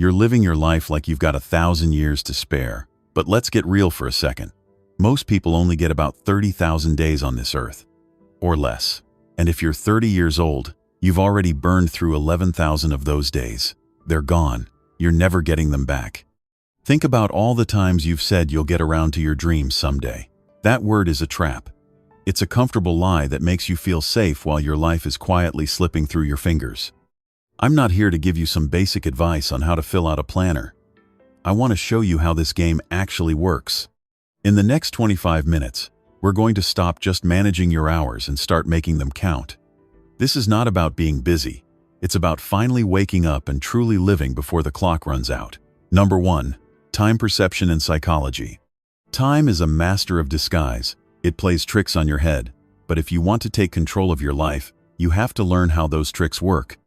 You're living your life like you've got 1,000 years to spare. But let's get real for a second. Most people only get about 30,000 days on this earth, or less. And if you're 30 years old, you've already burned through 11,000 of those days. They're gone. You're never getting them back. Think about all the times you've said you'll get around to your dreams someday. That word is a trap. It's a comfortable lie that makes you feel safe while your life is quietly slipping through your fingers. I'm not here to give you some basic advice on how to fill out a planner. I want to show you how this game actually works. In the next 25 minutes, we're going to stop just managing your hours and start making them count. This is not about being busy. It's about finally waking up and truly living before the clock runs out. Number 1. Time perception and psychology. Time is a master of disguise. It plays tricks on your head. But if you want to take control of your life, you have to learn how those tricks work.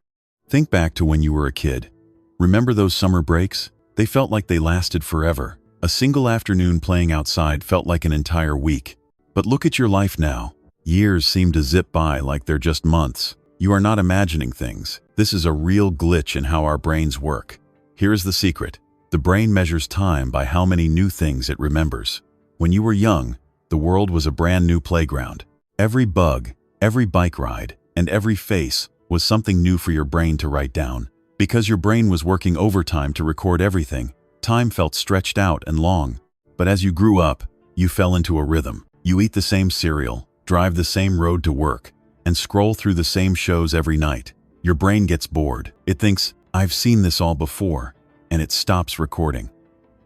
Think back to when you were a kid. Remember those summer breaks? They felt like they lasted forever. A single afternoon playing outside felt like an entire week. But look at your life now. Years seem to zip by like they're just months. You are not imagining things. This is a real glitch in how our brains work. Here is the secret. The brain measures time by how many new things it remembers. When you were young, the world was a brand new playground. Every bug, every bike ride, and every face was something new for your brain to write down. Because your brain was working overtime to record everything, time felt stretched out and long. But as you grew up, you fell into a rhythm. You eat the same cereal, drive the same road to work, and scroll through the same shows every night. Your brain gets bored. It thinks, I've seen this all before, and it stops recording.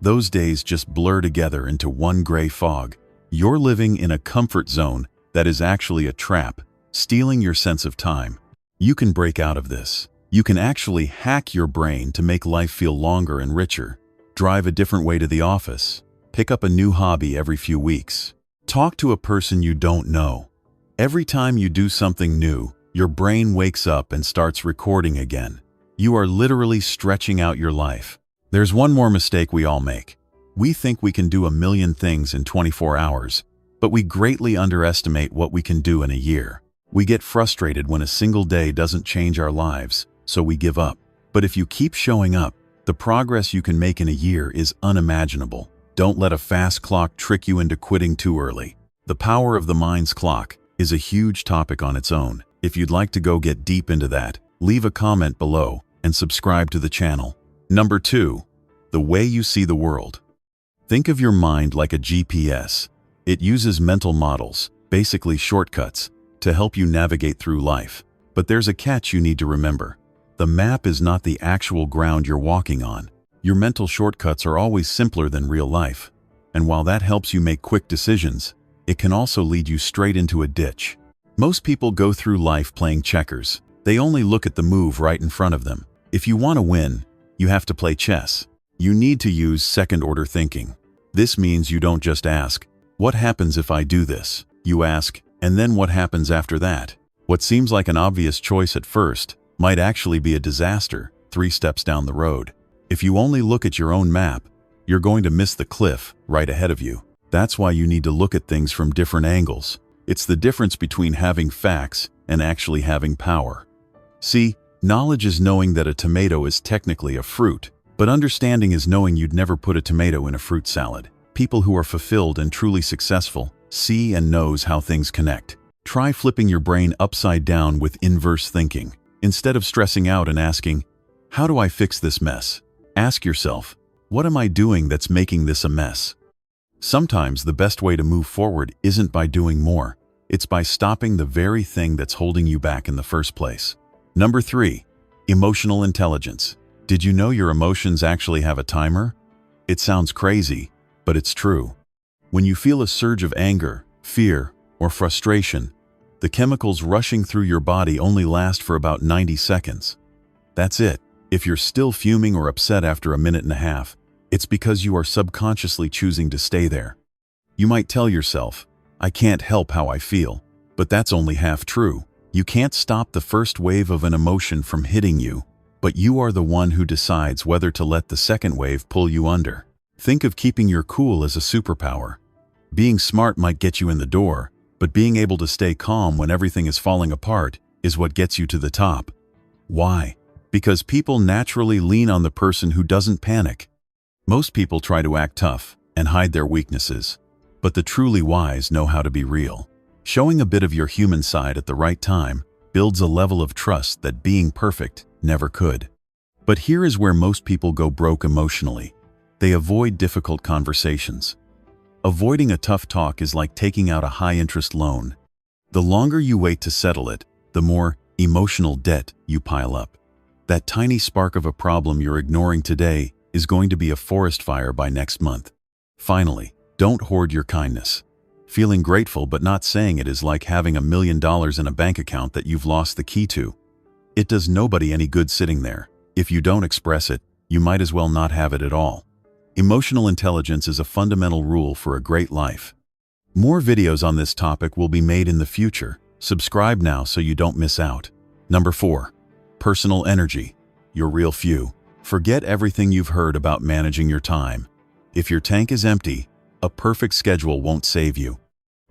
Those days just blur together into one gray fog. You're living in a comfort zone that is actually a trap, stealing your sense of time. You can break out of this. You can actually hack your brain to make life feel longer and richer. Drive a different way to the office. Pick up a new hobby every few weeks. Talk to a person you don't know. Every time you do something new, your brain wakes up and starts recording again. You are literally stretching out your life. There's one more mistake we all make. We think we can do a million things in 24 hours, but we greatly underestimate what we can do in a year. We get frustrated when a single day doesn't change our lives, so we give up. But if you keep showing up, the progress you can make in a year is unimaginable. Don't let a fast clock trick you into quitting too early. The power of the mind's clock is a huge topic on its own. If you'd like to go get deep into that, leave a comment below and subscribe to the channel. Number 2. The way you see the world. Think of your mind like a GPS. It uses mental models, basically shortcuts, to help you navigate through life. But there's a catch you need to remember. The map is not the actual ground you're walking on. Your mental shortcuts are always simpler than real life. And while that helps you make quick decisions, it can also lead you straight into a ditch. Most people go through life playing checkers. They only look at the move right in front of them. If you want to win, you have to play chess. You need to use second-order thinking. This means you don't just ask, what happens if I do this? You ask, and then what happens after that? What seems like an obvious choice at first might actually be a disaster 3 steps down the road. If you only look at your own map, you're going to miss the cliff right ahead of you. That's why you need to look at things from different angles. It's the difference between having facts and actually having power. See, knowledge is knowing that a tomato is technically a fruit, but understanding is knowing you'd never put a tomato in a fruit salad. People who are fulfilled and truly successful see and knows how things connect. Try flipping your brain upside down with inverse thinking. Instead of stressing out and asking, how do I fix this mess? Ask yourself, what am I doing that's making this a mess? Sometimes the best way to move forward isn't by doing more. It's by stopping the very thing that's holding you back in the first place. Number 3, emotional intelligence. Did you know your emotions actually have a timer? It sounds crazy, but it's true. When you feel a surge of anger, fear, or frustration, the chemicals rushing through your body only last for about 90 seconds. That's it. If you're still fuming or upset after a minute and a half, it's because you are subconsciously choosing to stay there. You might tell yourself, I can't help how I feel, but that's only half true. You can't stop the first wave of an emotion from hitting you, but you are the one who decides whether to let the second wave pull you under. Think of keeping your cool as a superpower. Being smart might get you in the door, but being able to stay calm when everything is falling apart is what gets you to the top. Why? Because people naturally lean on the person who doesn't panic. Most people try to act tough and hide their weaknesses, but the truly wise know how to be real. Showing a bit of your human side at the right time builds a level of trust that being perfect never could. But here is where most people go broke emotionally. They avoid difficult conversations. Avoiding a tough talk is like taking out a high-interest loan. The longer you wait to settle it, the more emotional debt you pile up. That tiny spark of a problem you're ignoring today is going to be a forest fire by next month. Finally, don't hoard your kindness. Feeling grateful but not saying it is like having $1 million in a bank account that you've lost the key to. It does nobody any good sitting there. If you don't express it, you might as well not have it at all. Emotional intelligence is a fundamental rule for a great life. More videos on this topic will be made in the future. Subscribe now so you don't miss out. Number 4. Personal energy. Your real few. Forget everything you've heard about managing your time. If your tank is empty, a perfect schedule won't save you.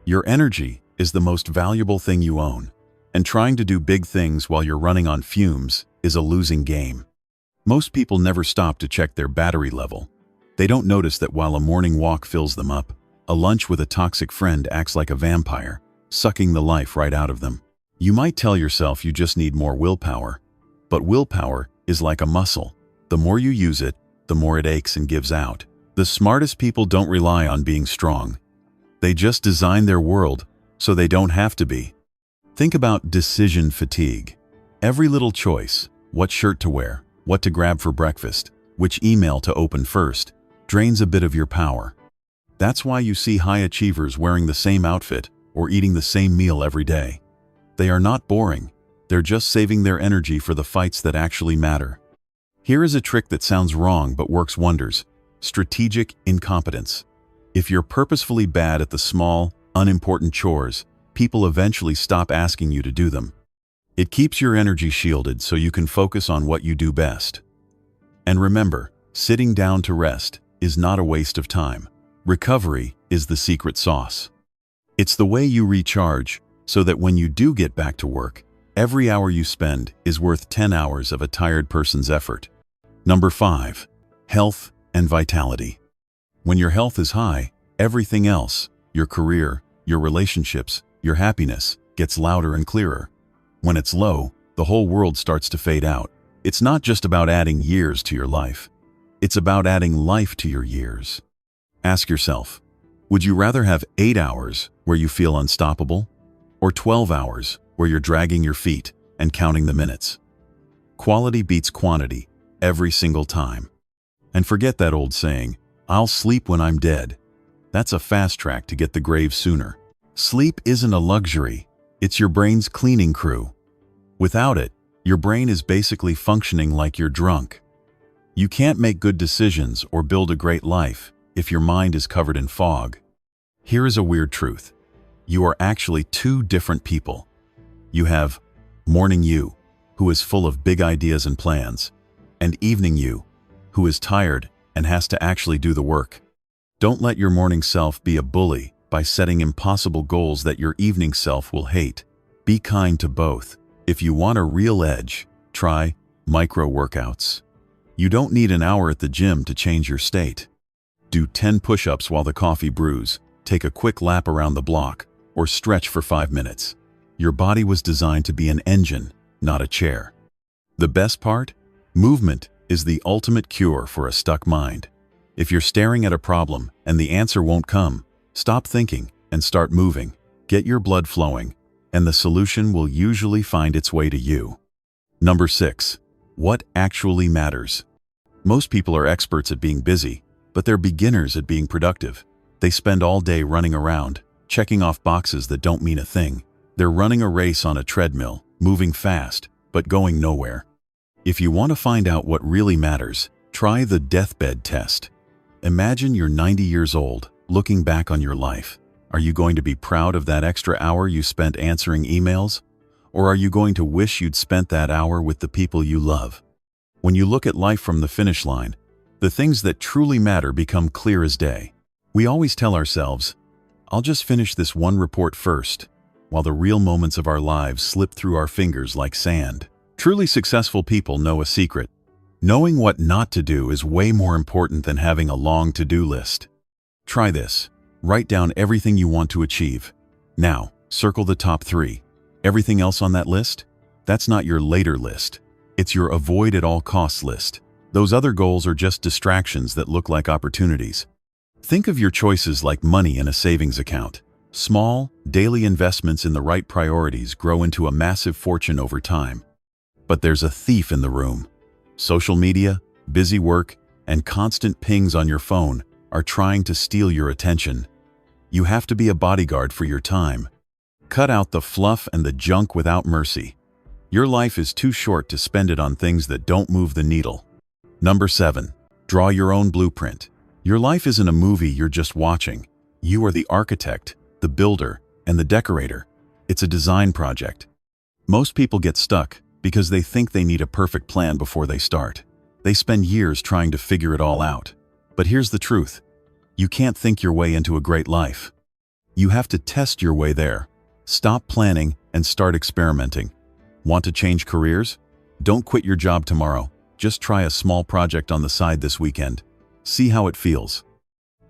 Your energy is the most valuable thing you own, and trying to do big things while you're running on fumes is a losing game. Most people never stop to check their battery level. They don't notice that while a morning walk fills them up, a lunch with a toxic friend acts like a vampire, sucking the life right out of them. You might tell yourself you just need more willpower, but willpower is like a muscle. The more you use it, the more it aches and gives out. The smartest people don't rely on being strong. They just design their world so they don't have to be. Think about decision fatigue. Every little choice, what shirt to wear, what to grab for breakfast, which email to open first, drains a bit of your power. That's why you see high achievers wearing the same outfit or eating the same meal every day. They are not boring. They're just saving their energy for the fights that actually matter. Here is a trick that sounds wrong but works wonders. Strategic incompetence. If you're purposefully bad at the small, unimportant chores, people eventually stop asking you to do them. It keeps your energy shielded so you can focus on what you do best. And remember, sitting down to rest is not a waste of time. Recovery is the secret sauce. It's the way you recharge so that when you do get back to work, every hour you spend is worth 10 hours of a tired person's effort. Number 5. Health and vitality. When your health is high, everything else, your career, your relationships, your happiness, gets louder and clearer. When it's low, the whole world starts to fade out. It's not just about adding years to your life. It's about adding life to your years. Ask yourself, would you rather have 8 hours where you feel unstoppable, or 12 hours where you're dragging your feet and counting the minutes? Quality beats quantity every single time. And forget that old saying, "I'll sleep when I'm dead." That's a fast track to get the grave sooner. Sleep isn't a luxury, it's your brain's cleaning crew. Without it, your brain is basically functioning like you're drunk. You can't make good decisions or build a great life if your mind is covered in fog. Here is a weird truth. You are actually two different people. You have morning you, who is full of big ideas and plans, and evening you, who is tired and has to actually do the work. Don't let your morning self be a bully by setting impossible goals that your evening self will hate. Be kind to both. If you want a real edge, try micro workouts. You don't need an hour at the gym to change your state. Do 10 push-ups while the coffee brews, take a quick lap around the block, or stretch for 5 minutes. Your body was designed to be an engine, not a chair. The best part? Movement is the ultimate cure for a stuck mind. If you're staring at a problem and the answer won't come, stop thinking and start moving. Get your blood flowing, and the solution will usually find its way to you. Number 6. What actually matters? Most people are experts at being busy, but they're beginners at being productive. They spend all day running around, checking off boxes that don't mean a thing. They're running a race on a treadmill, moving fast, but going nowhere. If you want to find out what really matters, try the deathbed test. Imagine you're 90 years old, looking back on your life. Are you going to be proud of that extra hour you spent answering emails? Or are you going to wish you'd spent that hour with the people you love? When you look at life from the finish line, the things that truly matter become clear as day. We always tell ourselves, "I'll just finish this one report first," while the real moments of our lives slip through our fingers like sand. Truly successful people know a secret. Knowing what not to do is way more important than having a long to-do list. Try this. Write down everything you want to achieve. Now, circle the top 3. Everything else on that list? That's not your later list. It's your avoid at all costs list. Those other goals are just distractions that look like opportunities. Think of your choices like money in a savings account. Small, daily investments in the right priorities grow into a massive fortune over time. But there's a thief in the room. Social media, busy work, and constant pings on your phone are trying to steal your attention. You have to be a bodyguard for your time. Cut out the fluff and the junk without mercy. Your life is too short to spend it on things that don't move the needle. Number 7. Draw your own blueprint. Your life isn't a movie you're just watching. You are the architect, the builder, and the decorator. It's a design project. Most people get stuck because they think they need a perfect plan before they start. They spend years trying to figure it all out. But here's the truth. You can't think your way into a great life. You have to test your way there. Stop planning and start experimenting. Want to change careers? Don't quit your job tomorrow. Just try a small project on the side this weekend. See how it feels.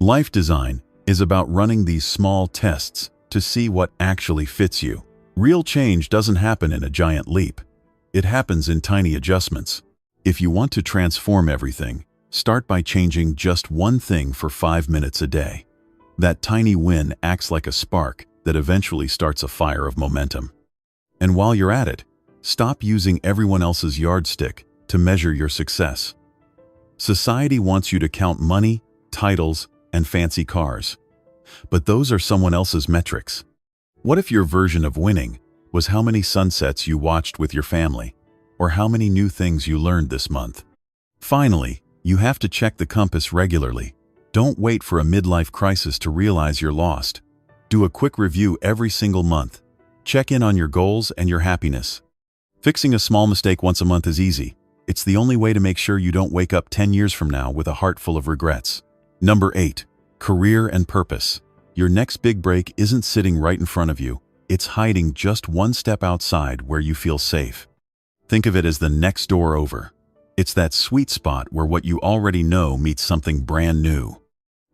Life design is about running these small tests to see what actually fits you. Real change doesn't happen in a giant leap. It happens in tiny adjustments. If you want to transform everything, start by changing just one thing for 5 minutes a day. That tiny win acts like a spark that eventually starts a fire of momentum. And while you're at it, stop using everyone else's yardstick to measure your success. Society wants you to count money, titles, and fancy cars. But those are someone else's metrics. What if your version of winning was how many sunsets you watched with your family, or how many new things you learned this month? Finally, you have to check the compass regularly. Don't wait for a midlife crisis to realize you're lost. Do a quick review every single month. Check in on your goals and your happiness. Fixing a small mistake once a month is easy. It's the only way to make sure you don't wake up 10 years from now with a heart full of regrets. Number 8. Career and purpose. Your next big break isn't sitting right in front of you. It's hiding just one step outside where you feel safe. Think of it as the next door over. It's that sweet spot where what you already know meets something brand new.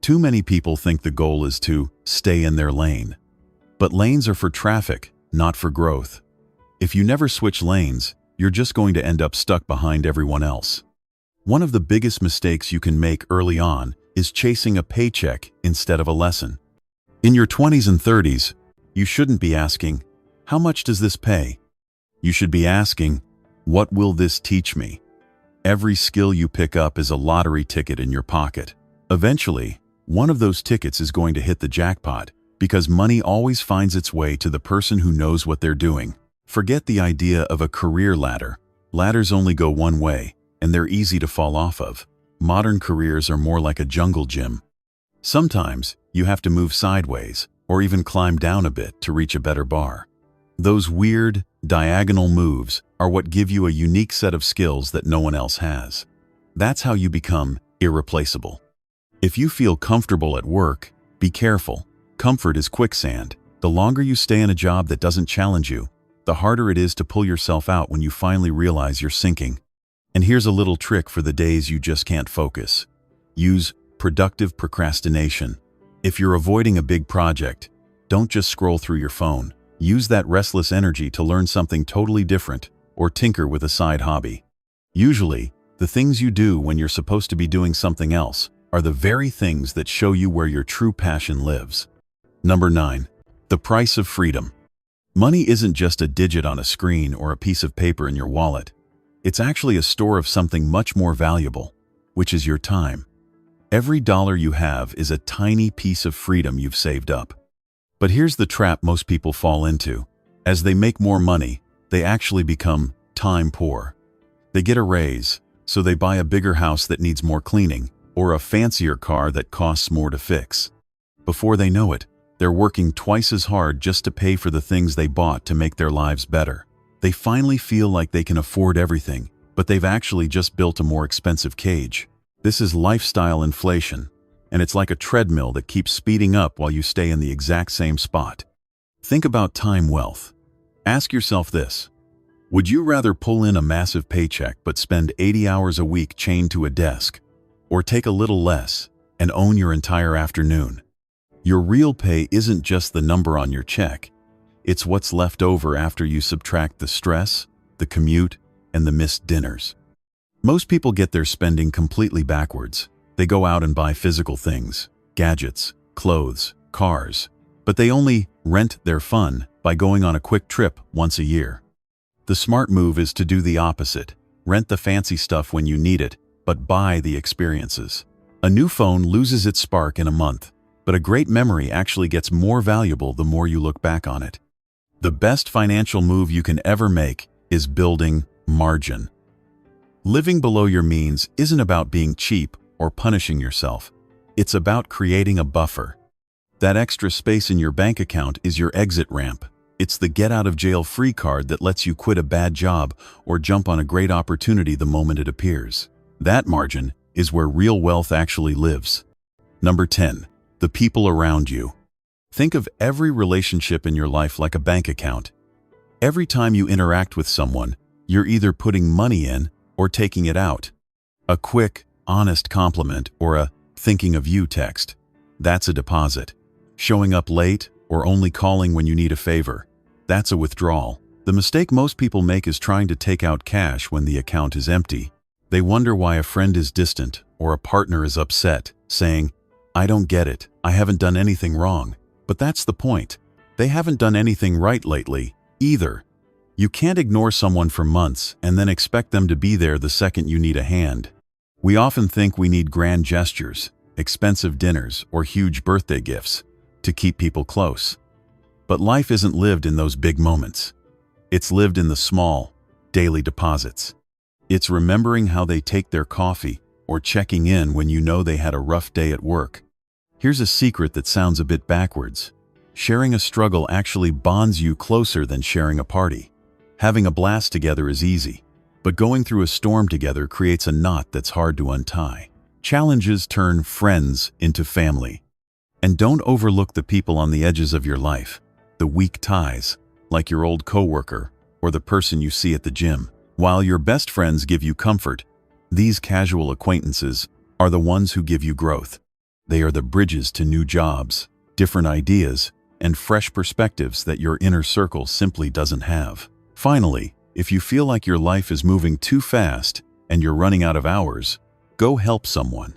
Too many people think the goal is to stay in their lane. But lanes are for traffic, not for growth. If you never switch lanes, you're just going to end up stuck behind everyone else. One of the biggest mistakes you can make early on is chasing a paycheck instead of a lesson. In your 20s and 30s, you shouldn't be asking, "How much does this pay?" You should be asking, "What will this teach me?" Every skill you pick up is a lottery ticket in your pocket. Eventually, one of those tickets is going to hit the jackpot, because money always finds its way to the person who knows what they're doing. Forget the idea of a career ladder. Ladders only go one way, and they're easy to fall off of. Modern careers are more like a jungle gym. Sometimes, you have to move sideways, or even climb down a bit to reach a better bar. Those weird, diagonal moves are what give you a unique set of skills that no one else has. That's how you become irreplaceable. If you feel comfortable at work, be careful. Comfort is quicksand. The longer you stay in a job that doesn't challenge you, the harder it is to pull yourself out when you finally realize you're sinking. And here's a little trick for the days you just can't focus. Use productive procrastination. If you're avoiding a big project, don't just scroll through your phone. Use that restless energy to learn something totally different or tinker with a side hobby. Usually, the things you do when you're supposed to be doing something else are the very things that show you where your true passion lives. Number 9. The price of freedom. Money isn't just a digit on a screen or a piece of paper in your wallet. It's actually a store of something much more valuable, which is your time. Every dollar you have is a tiny piece of freedom you've saved up. But here's the trap most people fall into. As they make more money, they actually become time poor. They get a raise, so they buy a bigger house that needs more cleaning, or a fancier car that costs more to fix. Before they know it, they're working twice as hard just to pay for the things they bought to make their lives better. They finally feel like they can afford everything, but they've actually just built a more expensive cage. This is lifestyle inflation, and it's like a treadmill that keeps speeding up while you stay in the exact same spot. Think about time wealth. Ask yourself this: Would you rather pull in a massive paycheck but spend 80 hours a week chained to a desk? Or take a little less and own your entire afternoon? Your real pay isn't just the number on your check. It's what's left over after you subtract the stress, the commute, and the missed dinners. Most people get their spending completely backwards. They go out and buy physical things, gadgets, clothes, cars, but they only rent their fun by going on a quick trip once a year. The smart move is to do the opposite. Rent the fancy stuff when you need it, but buy the experiences. A new phone loses its spark in a month, but a great memory actually gets more valuable the more you look back on it. The best financial move you can ever make is building margin. Living below your means isn't about being cheap or punishing yourself. It's about creating a buffer. That extra space in your bank account is your exit ramp. It's the get-out-of-jail-free card that lets you quit a bad job or jump on a great opportunity the moment it appears. That margin is where real wealth actually lives. Number 10. The people around you. Think of every relationship in your life like a bank account. Every time you interact with someone, you're either putting money in or taking it out. A quick, honest compliment or a "thinking of you" text. That's a deposit. Showing up late or only calling when you need a favor. That's a withdrawal. The mistake most people make is trying to take out cash when the account is empty. They wonder why a friend is distant or a partner is upset, saying, "I don't get it, I haven't done anything wrong." But that's the point. They haven't done anything right lately, either. You can't ignore someone for months and then expect them to be there the second you need a hand. We often think we need grand gestures, expensive dinners, or huge birthday gifts to keep people close. But life isn't lived in those big moments. It's lived in the small, daily deposits. It's remembering how they take their coffee or checking in when you know they had a rough day at work. Here's a secret that sounds a bit backwards. Sharing a struggle actually bonds you closer than sharing a party. Having a blast together is easy, but going through a storm together creates a knot that's hard to untie. Challenges turn friends into family. And don't overlook the people on the edges of your life, the weak ties, like your old coworker or the person you see at the gym. While your best friends give you comfort, these casual acquaintances are the ones who give you growth. They are the bridges to new jobs, different ideas, and fresh perspectives that your inner circle simply doesn't have. Finally, if you feel like your life is moving too fast and you're running out of hours, go help someone.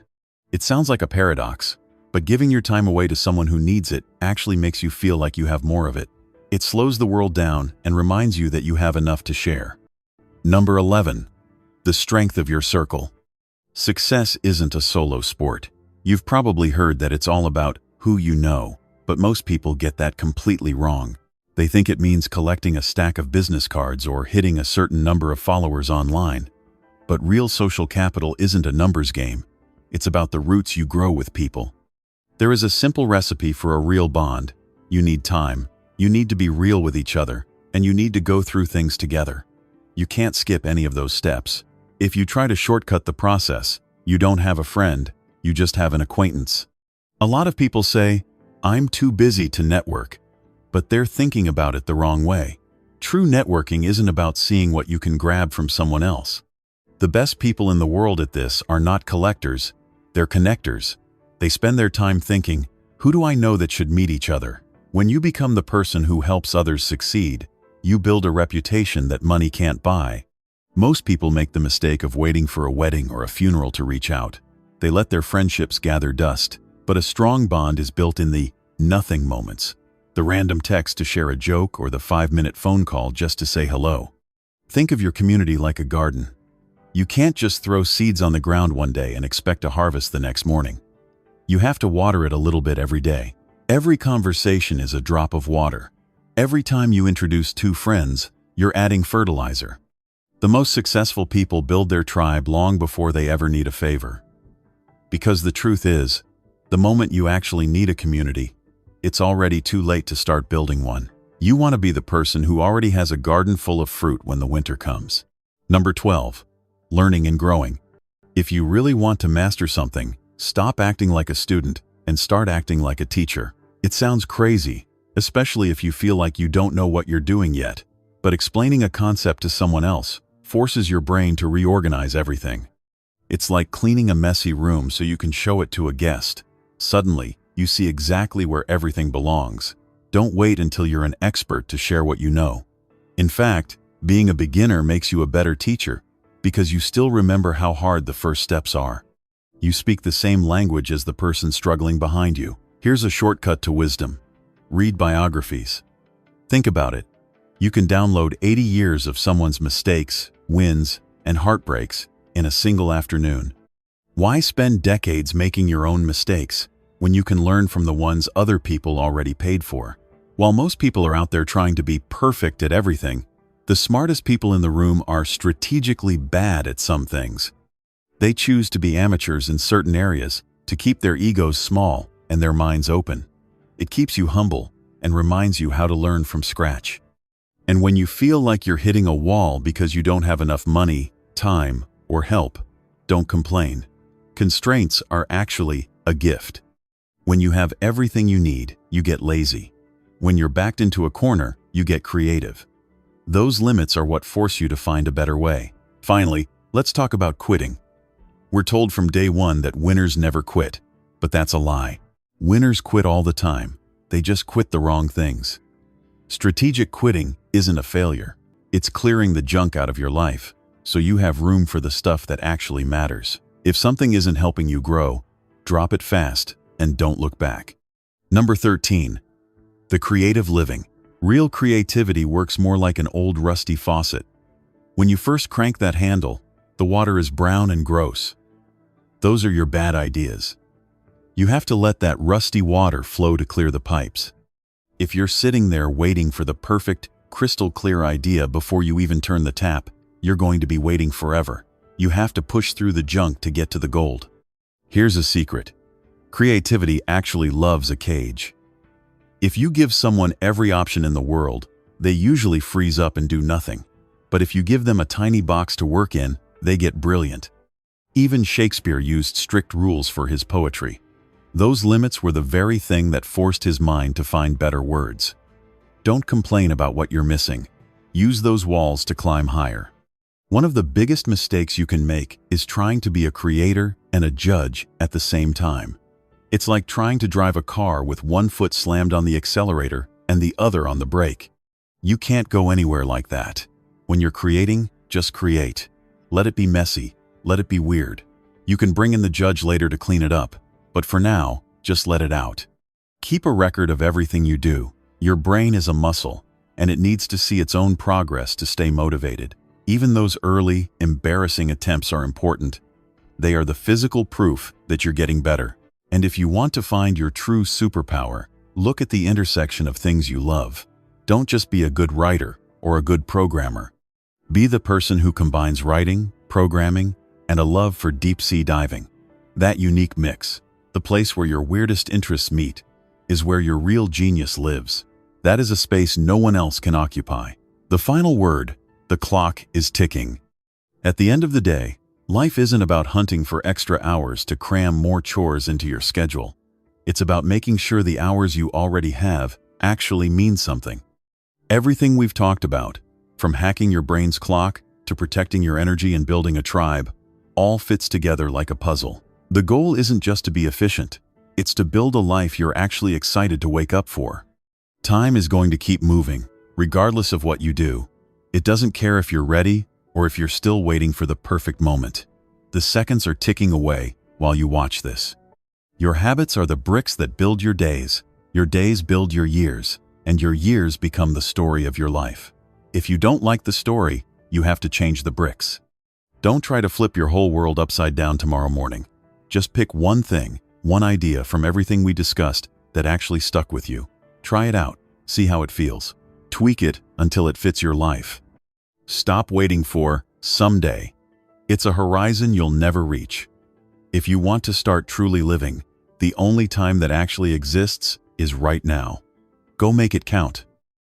It sounds like a paradox, but giving your time away to someone who needs it actually makes you feel like you have more of it. It slows the world down and reminds you that you have enough to share. Number 11. The strength of your circle. Success isn't a solo sport. You've probably heard that it's all about who you know, but most people get that completely wrong. They think it means collecting a stack of business cards or hitting a certain number of followers online. But real social capital isn't a numbers game. It's about the roots you grow with people. There is a simple recipe for a real bond. You need time, you need to be real with each other, and you need to go through things together. You can't skip any of those steps. If you try to shortcut the process, you don't have a friend, you just have an acquaintance. A lot of people say, "I'm too busy to network," but they're thinking about it the wrong way. True networking isn't about seeing what you can grab from someone else. The best people in the world at this are not collectors, they're connectors. They spend their time thinking, who do I know that should meet each other? When you become the person who helps others succeed, you build a reputation that money can't buy. Most people make the mistake of waiting for a wedding or a funeral to reach out. They let their friendships gather dust, but a strong bond is built in the nothing moments. The random text to share a joke or the 5-minute phone call just to say hello. Think of your community like a garden. You can't just throw seeds on the ground one day and expect a harvest the next morning. You have to water it a little bit every day. Every conversation is a drop of water. Every time you introduce two friends, you're adding fertilizer. The most successful people build their tribe long before they ever need a favor. Because the truth is, the moment you actually need a community, it's already too late to start building one. You want to be the person who already has a garden full of fruit when the winter comes. Number 12. Learning and growing. If you really want to master something, stop acting like a student and start acting like a teacher. It sounds crazy, especially if you feel like you don't know what you're doing yet. But explaining a concept to someone else forces your brain to reorganize everything. It's like cleaning a messy room so you can show it to a guest. Suddenly, you see exactly where everything belongs. Don't wait until you're an expert to share what you know. In fact, being a beginner makes you a better teacher because you still remember how hard the first steps are. You speak the same language as the person struggling behind you. Here's a shortcut to wisdom. Read biographies. Think about it. You can download 80 years of someone's mistakes, wins, and heartbreaks in a single afternoon. Why spend decades making your own mistakes when you can learn from the ones other people already paid for? While most people are out there trying to be perfect at everything, the smartest people in the room are strategically bad at some things. They choose to be amateurs in certain areas to keep their egos small and their minds open. It keeps you humble and reminds you how to learn from scratch. And when you feel like you're hitting a wall because you don't have enough money, time, or help, don't complain. Constraints are actually a gift. When you have everything you need, you get lazy. When you're backed into a corner, you get creative. Those limits are what force you to find a better way. Finally, let's talk about quitting. We're told from day one that winners never quit, but that's a lie. Winners quit all the time. They just quit the wrong things. Strategic quitting isn't a failure. It's clearing the junk out of your life, so you have room for the stuff that actually matters. If something isn't helping you grow, drop it fast and don't look back. Number 13. The creative living. Real creativity works more like an old rusty faucet. When you first crank that handle, the water is brown and gross. Those are your bad ideas. You have to let that rusty water flow to clear the pipes. If you're sitting there waiting for the perfect, crystal clear idea before you even turn the tap, you're going to be waiting forever. You have to push through the junk to get to the gold. Here's a secret. Creativity actually loves a cage. If you give someone every option in the world, they usually freeze up and do nothing. But if you give them a tiny box to work in, they get brilliant. Even Shakespeare used strict rules for his poetry. Those limits were the very thing that forced his mind to find better words. Don't complain about what you're missing. Use those walls to climb higher. One of the biggest mistakes you can make is trying to be a creator and a judge at the same time. It's like trying to drive a car with one foot slammed on the accelerator and the other on the brake. You can't go anywhere like that. When you're creating, just create. Let it be messy. Let it be weird. You can bring in the judge later to clean it up, but for now, just let it out. Keep a record of everything you do. Your brain is a muscle, and it needs to see its own progress to stay motivated. Even those early, embarrassing attempts are important. They are the physical proof that you're getting better. And if you want to find your true superpower, look at the intersection of things you love. Don't just be a good writer or a good programmer. Be the person who combines writing, programming, and a love for deep-sea diving. That unique mix, the place where your weirdest interests meet, is where your real genius lives. That is a space no one else can occupy. The final word, the clock is ticking. At the end of the day, life isn't about hunting for extra hours to cram more chores into your schedule. It's about making sure the hours you already have actually mean something. Everything we've talked about, from hacking your brain's clock to protecting your energy and building a tribe, all fits together like a puzzle. The goal isn't just to be efficient. It's to build a life you're actually excited to wake up for. Time is going to keep moving, regardless of what you do. It doesn't care if you're ready or if you're still waiting for the perfect moment. The seconds are ticking away while you watch this. Your habits are the bricks that build your days build your years, and your years become the story of your life. If you don't like the story, you have to change the bricks. Don't try to flip your whole world upside down tomorrow morning. Just pick one thing, one idea from everything we discussed that actually stuck with you. Try it out, see how it feels. Tweak it until it fits your life. Stop waiting for someday. It's a horizon you'll never reach. If you want to start truly living, the only time that actually exists is right now. Go make it count.